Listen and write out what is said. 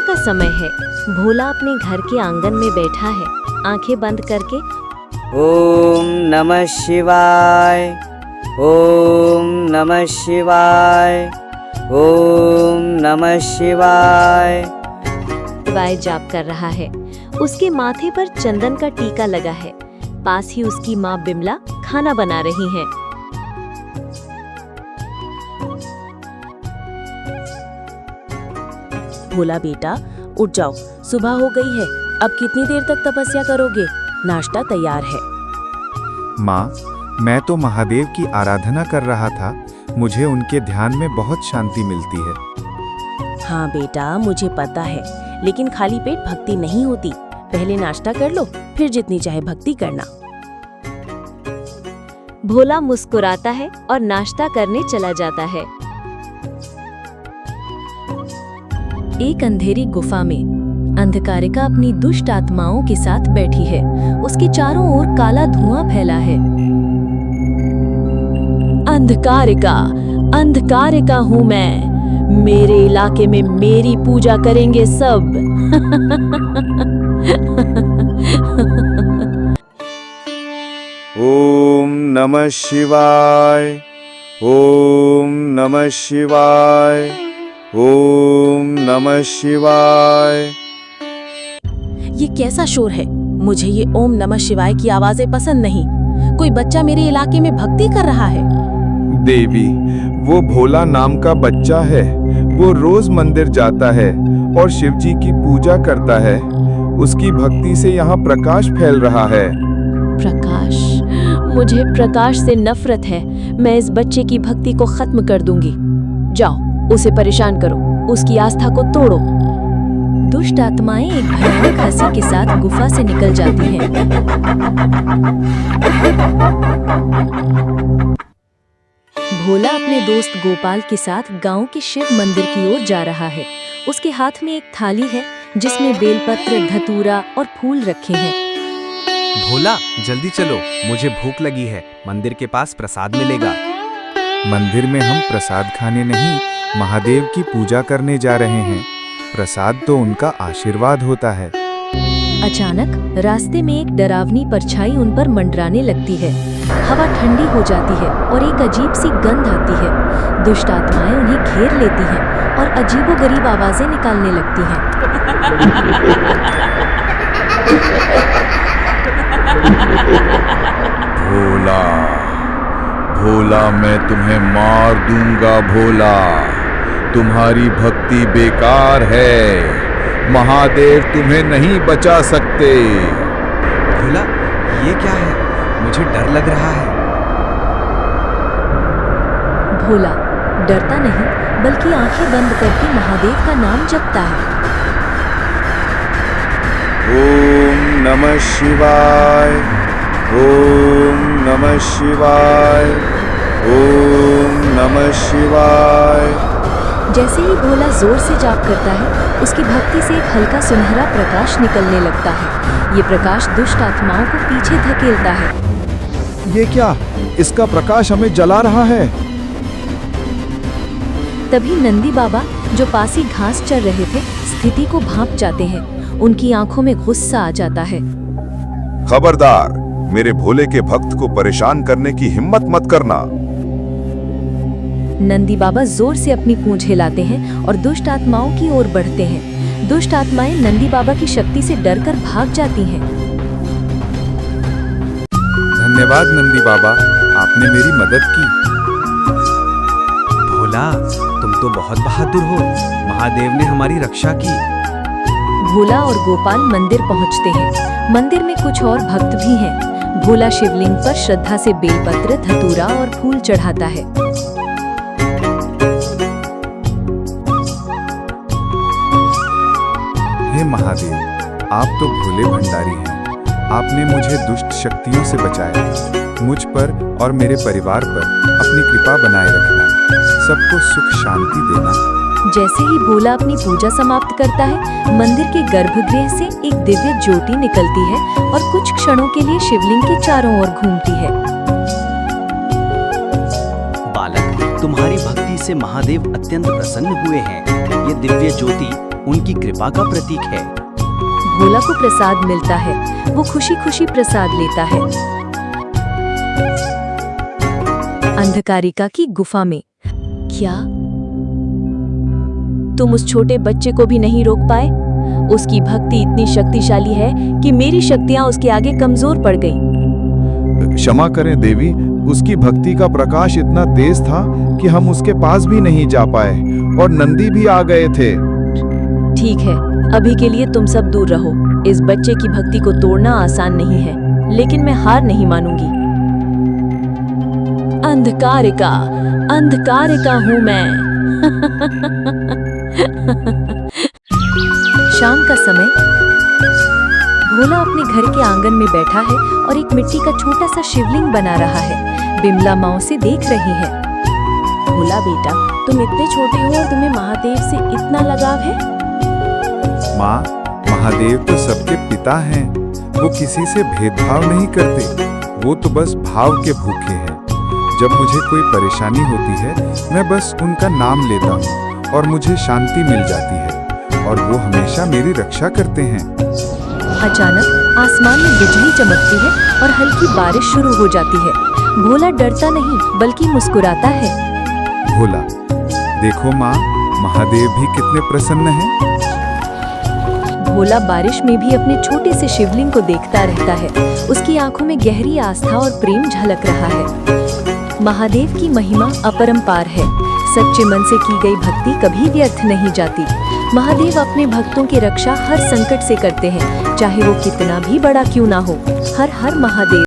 का समय है। भोला अपने घर के आंगन में बैठा है, आंखें बंद करके। ओम नमः शिवाय, ओम नमः शिवाय, ओम नमः शिवाय शिवाय जाप कर रहा है। उसके माथे पर चंदन का टीका लगा है। पास ही उसकी माँ बिमला खाना बना रही हैं। भोला बेटा, उठ जाओ, सुबह हो गई है। अब कितनी देर तक तपस्या करोगे? नाश्ता तैयार है। माँ, मैं तो महादेव की आराधना कर रहा था। मुझे उनके ध्यान में बहुत शांति मिलती है। हाँ बेटा, मुझे पता है, लेकिन खाली पेट भक्ति नहीं होती। पहले नाश्ता कर लो, फिर जितनी चाहे भक्ति करना। भोला मुस्कुराता है और नाश्ता करने चला जाता है। एक अंधेरी गुफा में अंधकारिका अपनी दुष्ट आत्माओं के साथ बैठी है। उसके चारों ओर काला धुआं फैला है। अंधकारिका, अंधकारिका हूँ मैं। मेरे इलाके में मेरी पूजा करेंगे सब। ओम नमः शिवाय, ओम नमः शिवाय, ओम नमः शिवाय। ये कैसा शोर है? मुझे ये ओम नमः शिवाय की आवाजें पसंद नहीं। कोई बच्चा मेरे इलाके में भक्ति कर रहा है। देवी, वो भोला नाम का बच्चा है। वो रोज मंदिर जाता है और शिव जी की पूजा करता है। उसकी भक्ति से यहाँ प्रकाश फैल रहा है। प्रकाश? मुझे प्रकाश से नफरत है। मैं इस बच्चे की भक्ति को खत्म कर दूंगी। जाओ, उसे परेशान करो, उसकी आस्था को तोड़ो। दुष्ट आत्माएं एक भयानक हंसी के साथ गुफा से निकल जाती हैं। भोला अपने दोस्त गोपाल के साथ गांव के शिव मंदिर की ओर जा रहा है। उसके हाथ में एक थाली है जिसमें बेलपत्र, धतूरा और फूल रखे हैं। भोला, जल्दी चलो, मुझे भूख लगी है। मंदिर के पास प्रसाद मिलेगा। मंदिर में हम प्रसाद खाने नहीं, महादेव की पूजा करने जा रहे हैं। प्रसाद तो उनका आशीर्वाद होता है। अचानक रास्ते में एक डरावनी परछाई उन पर मंडराने लगती है। हवा ठंडी हो जाती है और एक अजीब सी गंध आती है। दुष्ट आत्माएं उन्हें घेर लेती हैं और अजीबोगरीब आवाजें निकालने लगती हैं। भोला, भोला, मैं तुम्हें मार दूंगा। भोला, तुम्हारी भक्ति बेकार है। महादेव तुम्हें नहीं बचा सकते। भोला, ये क्या है? मुझे डर लग रहा है। भोला डरता नहीं, बल्कि आंखें बंद करके महादेव का नाम जपता है। ओम नमः शिवाय, ओम नमः शिवाय, ओम नमः शिवाय। जैसे ही भोला जोर से जाप करता है, उसकी भक्ति से एक हल्का सुनहरा प्रकाश निकलने लगता है। ये प्रकाश दुष्ट आत्माओं को पीछे धकेलता है। ये क्या? इसका प्रकाश हमें जला रहा है। तभी नंदी बाबा, जो पास ही घास चर रहे थे, स्थिति को भांप जाते हैं। उनकी आंखों में गुस्सा आ जाता है। खबरदार, मेरे भोले के भक्त को परेशान करने की हिम्मत मत करना। नंदी बाबा जोर से अपनी पूंछ हिलाते हैं और दुष्ट आत्माओं की ओर बढ़ते हैं। दुष्ट आत्माएं नंदी बाबा की शक्ति से डरकर भाग जाती हैं। धन्यवाद नंदी बाबा, आपने मेरी मदद की। भोला, तुम तो बहुत बहादुर हो। महादेव ने हमारी रक्षा की। भोला और गोपाल मंदिर पहुंचते हैं। मंदिर में कुछ और भक्त भी हैं। भोला शिवलिंग पर श्रद्धा से बेलपत्र, धतूरा और फूल चढ़ाता है। हे महादेव, आप तो भोले भंडारी हैं। आपने मुझे दुष्ट शक्तियों से बचाया। मुझ पर और मेरे परिवार पर अपनी कृपा बनाए रखना। सबको सुख शांति देना। जैसे ही भोला अपनी पूजा समाप्त करता है, मंदिर के गर्भगृह से एक दिव्य ज्योति निकलती है और कुछ क्षणों के लिए शिवलिंग के चारों ओर घूमती है। बालक, तुम्हारी भक्ति से महादेव अत्यंत प्रसन्न हुए हैं। ये दिव्य ज्योति उनकी कृपा का प्रतीक है। भोला को प्रसाद मिलता है, वो खुशी खुशी प्रसाद लेता है। अंधकारिका की गुफा में। क्या तुम उस छोटे बच्चे को भी नहीं रोक पाए? उसकी भक्ति इतनी शक्तिशाली है कि मेरी शक्तियां उसके आगे कमजोर पड़ गईं। क्षमा करें देवी, उसकी भक्ति का प्रकाश इतना तेज था कि हम उसके पास भी नहीं जा पाए और नंदी भी आ गए थे। ठीक है, अभी के लिए तुम सब दूर रहो। इस बच्चे की भक्ति को तोड़ना आसान नहीं है, लेकिन मैं हार नहीं मानूंगी। अंधकारिका, अंधकारिका हूं मैं। शाम का समय। भोला अपने घर के आंगन में बैठा है और एक मिट्टी का छोटा सा शिवलिंग बना रहा है। बिमला माँ उसे देख रही है। भोला बेटा, तुम इतने छोटे हो और तुम्हें महादेव से इतना लगाव है? माँ, महादेव तो सबके पिता हैं। वो किसी से भेदभाव नहीं करते, वो तो बस भाव के भूखे हैं। जब मुझे कोई परेशानी होती है, मैं बस उनका नाम लेता हूँ और मुझे शांति मिल जाती है, और वो हमेशा मेरी रक्षा करते हैं। अचानक आसमान में बिजली चमकती है और हल्की बारिश शुरू हो जाती है। भोला डरता नहीं बल्कि मुस्कुराता है। भोला, देखो माँ, महादेव भी कितने प्रसन्न हैं। भोला बारिश में भी अपने छोटे से शिवलिंग को देखता रहता है। उसकी आंखों में गहरी आस्था और प्रेम झलक रहा है। महादेव की महिमा अपरंपार है। सच्चे मन से की गई भक्ति कभी व्यर्थ नहीं जाती। महादेव अपने भक्तों की रक्षा हर संकट से करते हैं, चाहे वो कितना भी बड़ा क्यों ना हो। हर हर महादेव।